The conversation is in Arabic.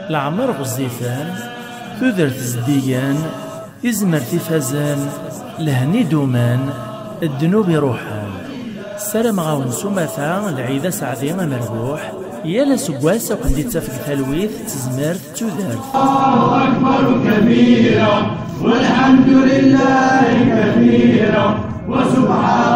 العمر غزيفان تودرت زديان يزمر تفازان لهني دومان الدنوب يروحان. السلام غاون سمثا العيدة سعدي مربوح يالا سواس كنت تفك تلويث تزمرت تودرت. الله أكبر كبيرا والحمد لله كثيرا وسبحان